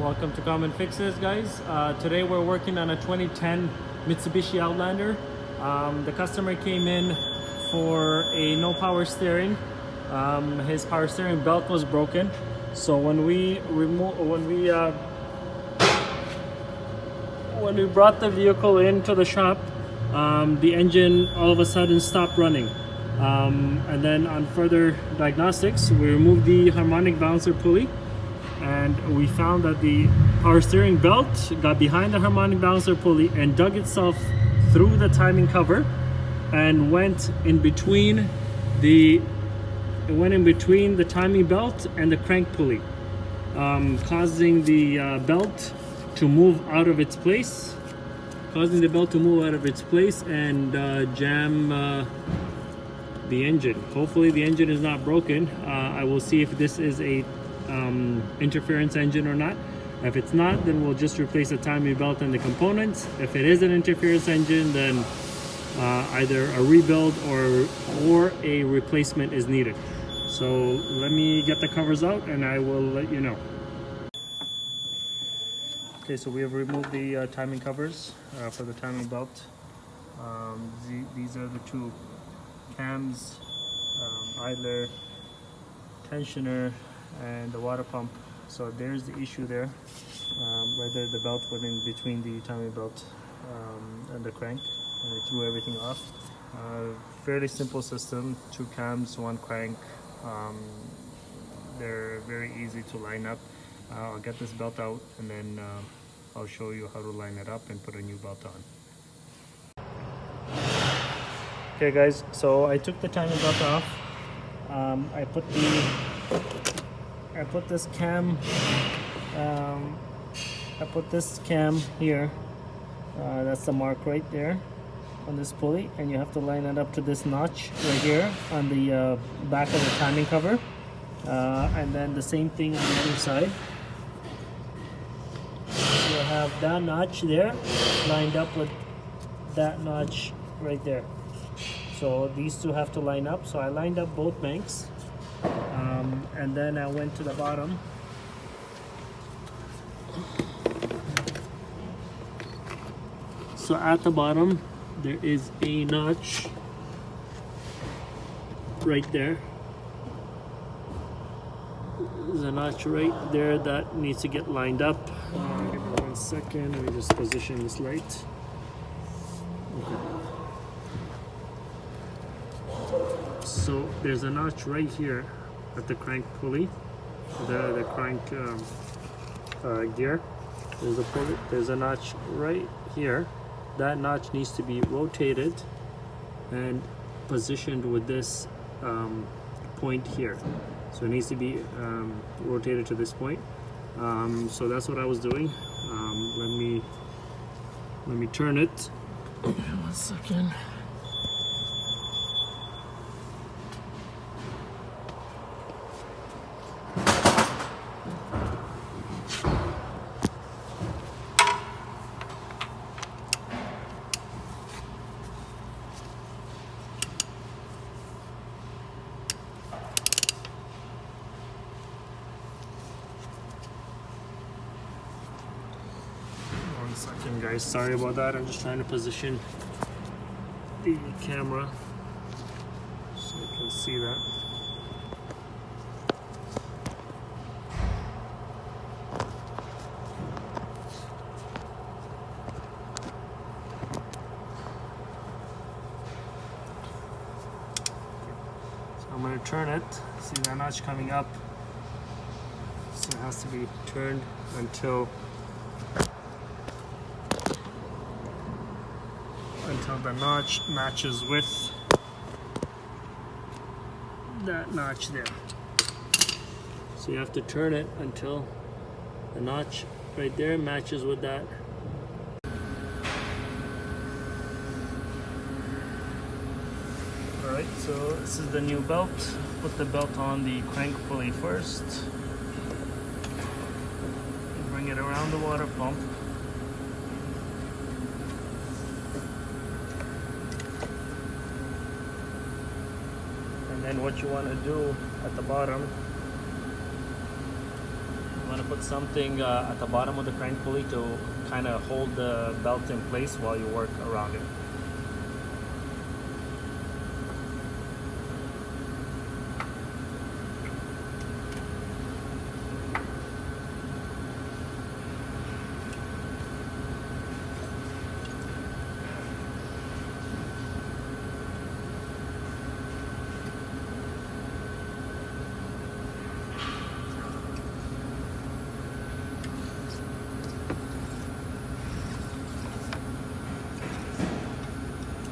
Welcome to Common Fixes, guys. Today we're working on a 2010 Mitsubishi Outlander. The customer came in for a no power steering. His power steering belt was broken, so when we brought the vehicle into the shop, the engine all of a sudden stopped running. And then on further diagnostics, we removed the harmonic balancer pulley, and we found that the power steering belt got behind the harmonic balancer pulley and dug itself through the timing cover and went in between the timing belt and the crank pulley, causing the belt to move out of its place, and jam the engine. Hopefully the engine is not broken. I will see if this is a interference engine or not. If it's not, then we'll just replace the timing belt and the components. If it is an interference engine, then either a rebuild or a replacement is needed. So let me get the covers out and I will let you know. Okay, so we have removed the timing covers for the timing belt. These are the two cams, idler, tensioner, and the water pump. So there's the issue there. Right there, the belt went in between the timing belt and the crank, and it threw everything off. Fairly simple system, 2 cams, 1 crank. They're very easy to line up. I'll get this belt out and then I'll show you how to line it up and put a new belt on. Okay guys, so I took the timing belt off. I put this cam here. That's the mark right there on this pulley, and you have to line it up to this notch right here on the back of the timing cover, and then the same thing on the other side. You'll have that notch there lined up with that notch right there. So these two have to line up. So I lined up both banks, and then I went to the bottom. So at the bottom there is a notch right there. There's a notch right there that needs to get lined up. Give me 1 second, let me just position this light. Okay. So there's a notch right here at the crank pulley, the crank gear. There's a notch right here. That notch needs to be rotated and positioned with this point here. So it needs to be rotated to this point. So that's what I was doing. Let me turn it. 1 second. Second guys, sorry about that. I'm just trying to position the camera so you can see that. So I'm going to turn it. See that notch coming up, so it has to be turned until the notch matches with that notch there. So you have to turn it until the notch right there matches with that. Alright, so this is the new belt. Put the belt on the crank pulley first. Bring it around the water pump. And then what you want to do at the bottom, you want to put something at the bottom of the crank pulley to kind of hold the belt in place while you work around it.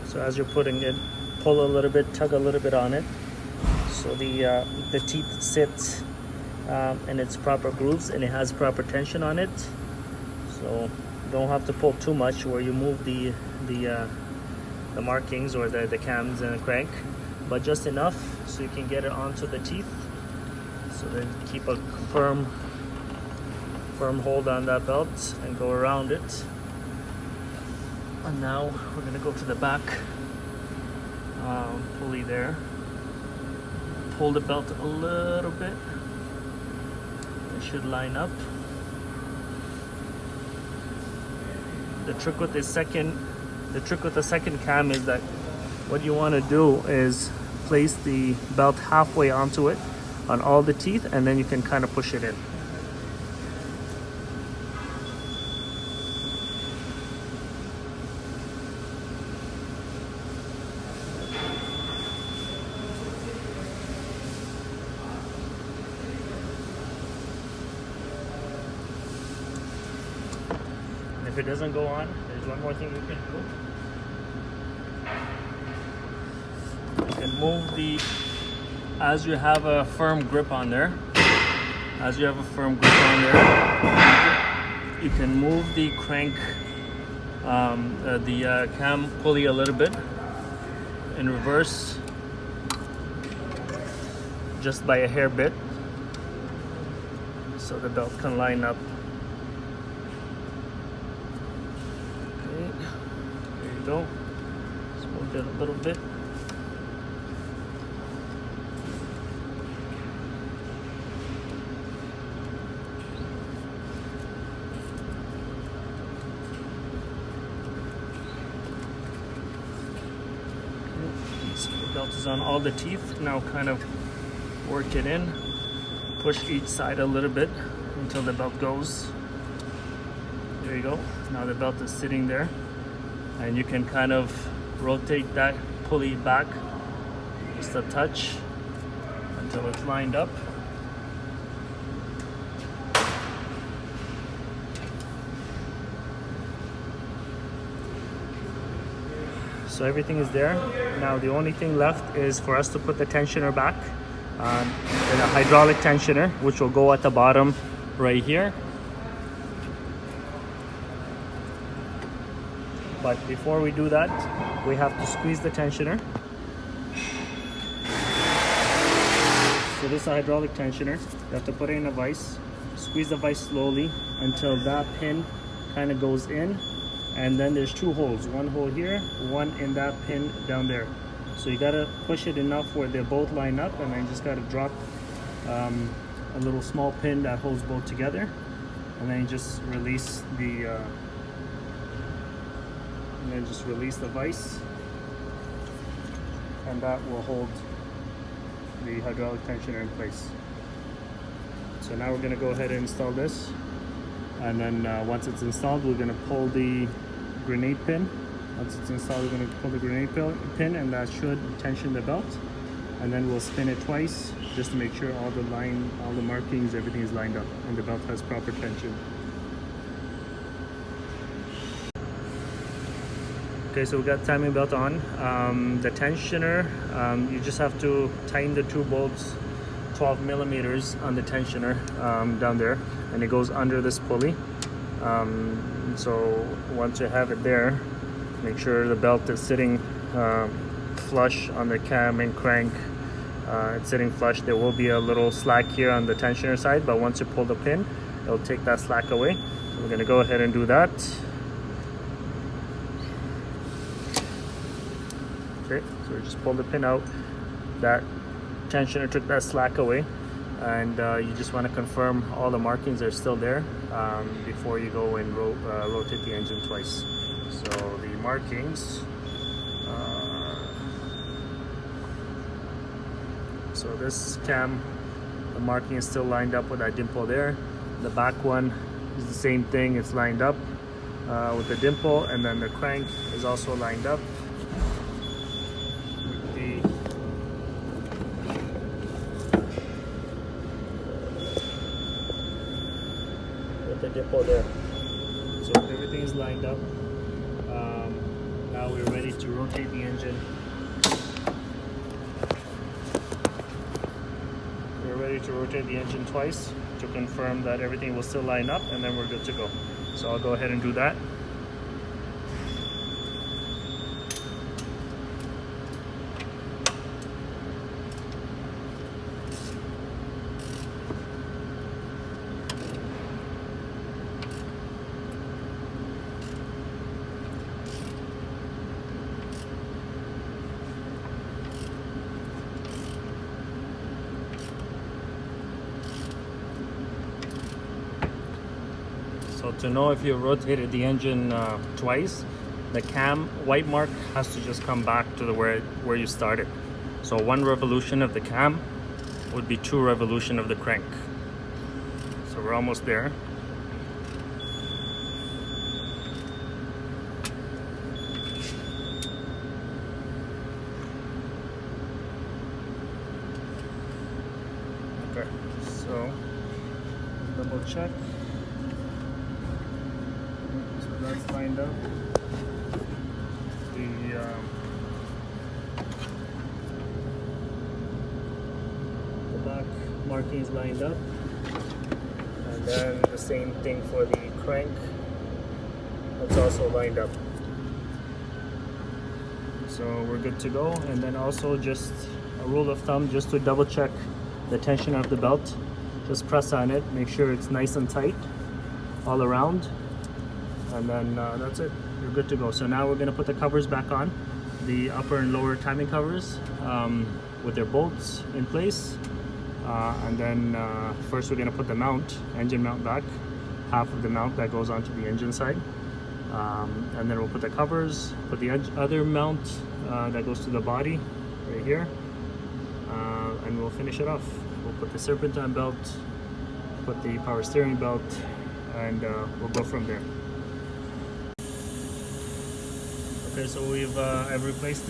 So as you're putting it, pull a little bit, tug a little bit on it, so the teeth sit in its proper grooves and it has proper tension on it. So you don't have to pull too much where you move the markings or the cams and the crank, but just enough so you can get it onto the teeth. So then keep a firm hold on that belt and go around it. And now we're going to go to the back pulley there. Pull the belt a little bit. It should line up. The trick with the second cam is that what you want to do is place the belt halfway onto it on all the teeth, and then you can kind of push it in. If it doesn't go on, there's one more thing you can do. You can move as you have a firm grip on there, you can move the crank, the cam pulley a little bit in reverse, just by a hair bit, so the belt can line up. Go. Just move it a little bit. So the belt is on all the teeth. Now kind of work it in. Push each side a little bit until the belt goes. There you go. Now the belt is sitting there. And you can kind of rotate that pulley back just a touch until it's lined up. So everything is there. Now the only thing left is for us to put the tensioner back in a hydraulic tensioner, which will go at the bottom right here. But before we do that, we have to squeeze the tensioner. So this is a hydraulic tensioner. You have to put it in a vise, squeeze the vise slowly until that pin kind of goes in. And then there's two holes, one hole here, one in that pin down there. So you gotta push it enough where they both line up, and then you just gotta drop a little small pin that holds both together. And then you just release the vise, and that will hold the hydraulic tensioner in place. So now we're going to go ahead and install this, and then once it's installed, we're going to pull the grenade pin. Once it's installed, we're going to pull the grenade pin, and that should tension the belt, and then we'll spin it twice just to make sure all the markings, everything is lined up and the belt has proper tension. Okay, so we got timing belt on. The tensioner, you just have to tighten the two bolts 12 millimeters on the tensioner down there, and it goes under this pulley. So once you have it there, make sure the belt is sitting flush on the cam and crank. It's sitting flush. There will be a little slack here on the tensioner side, but once you pull the pin, it'll take that slack away. So we're gonna go ahead and do that. Okay, so we just pull the pin out. That tensioner took that slack away. and you just want to confirm all the markings are still there before you go and rotate the engine twice. So the markings, so this cam, the marking is still lined up with that dimple there. The back one is the same thing, it's lined up with the dimple, and then the crank is also lined up with the dimple there. So everything is lined up. Now we're ready to rotate the engine. We're ready to rotate the engine twice to confirm that everything will still line up, and then we're good to go. So I'll go ahead and do that. So to know if you rotated the engine twice, the cam white mark has to just come back to the where you started. So 1 revolution of the cam would be 2 revolution of the crank. So we're almost there. Okay, so double check. So that's lined up. The back marking is lined up, and then the same thing for the crank. That's also lined up. So we're good to go. And then also just a rule of thumb, just to double check the tension of the belt. Just press on it, make sure it's nice and tight all around, and then that's it, you're good to go. So now we're going to put the covers back on, the upper and lower timing covers with their bolts in place, and then first we're going to put the mount, engine mount back, half of the mount that goes onto the engine side, and then we'll put the covers, put the other mount that goes to the body right here, and we'll finish it off. We'll put the serpentine belt, put the power steering belt, and we'll go from there. Okay, so I've replaced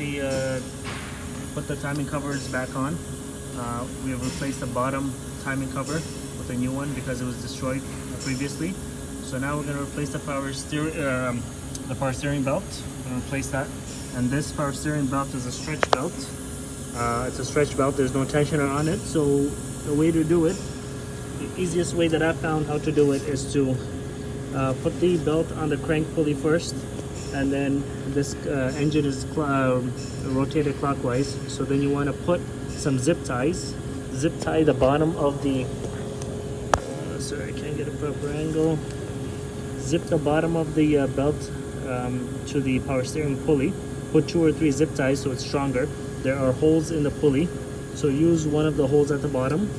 put the timing covers back on. We have replaced the bottom timing cover with a new one because it was destroyed previously. So now we're going to replace the power steering belt. We're going to replace that. And this power steering belt is a stretch belt. It's a stretch belt, there's no tensioner on it. So the way to do it, the easiest way that I found how to do it is to put the belt on the crank pulley first, and then this engine is rotated clockwise. So then you want to put some zip ties, zip tie the bottom of the, sorry, I can't get a proper angle, zip the bottom of the belt to the power steering pulley. Put 2 or 3 zip ties so it's stronger. There are holes in the pulley, so use one of the holes at the bottom.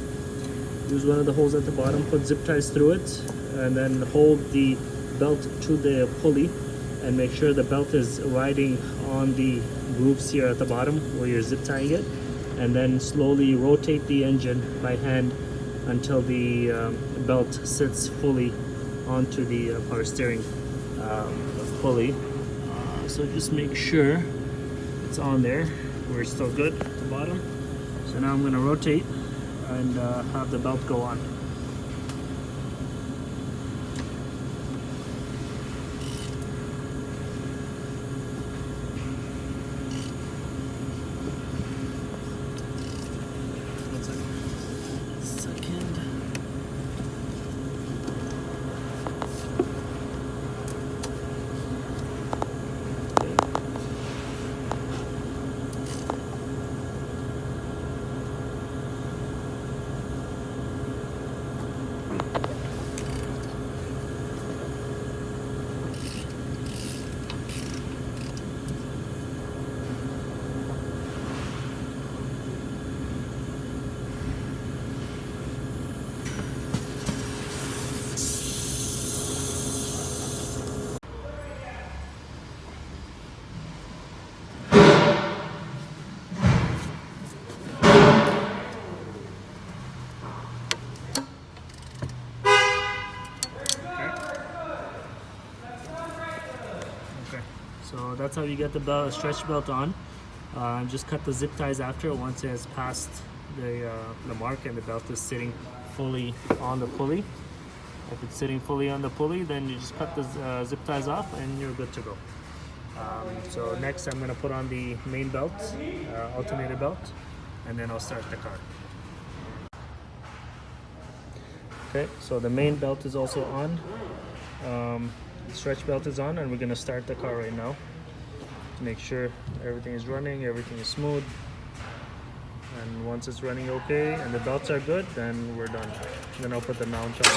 Use one of the holes at the bottom, put zip ties through it, and then hold the belt to the pulley and make sure the belt is riding on the grooves here at the bottom where you're zip tying it, and then slowly rotate the engine by hand until the belt sits fully onto the power steering pulley. So just make sure it's on there. We're still good at the bottom. So now I'm going to rotate and have the belt go on. So that's how you get the belt, stretch belt on. Just cut the zip ties after, once it has passed the mark and the belt is sitting fully on the pulley. If it's sitting fully on the pulley, then you just cut the zip ties off and you're good to go. So next I'm going to put on the main belt, alternator belt, and then I'll start the car. Okay, so the main belt is also on, the stretch belt is on, and we're going to start the car right now to make sure everything is running, everything is smooth. And once it's running okay and the belts are good, then we're done. Then I'll put the mount on.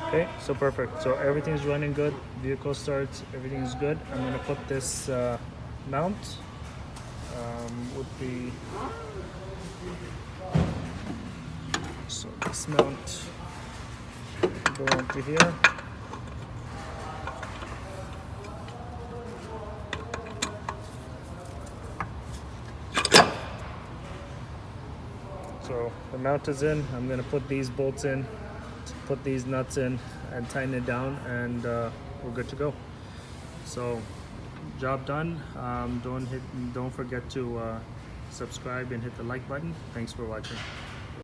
Okay, so perfect. So everything's running good. Vehicle starts, everything's good. I'm gonna put this mount with the. So this mount go onto here. So the mount is in. I'm gonna put these bolts in, put these nuts in, and tighten it down, and we're good to go. So job done. Don't forget to subscribe and hit the like button. Thanks for watching.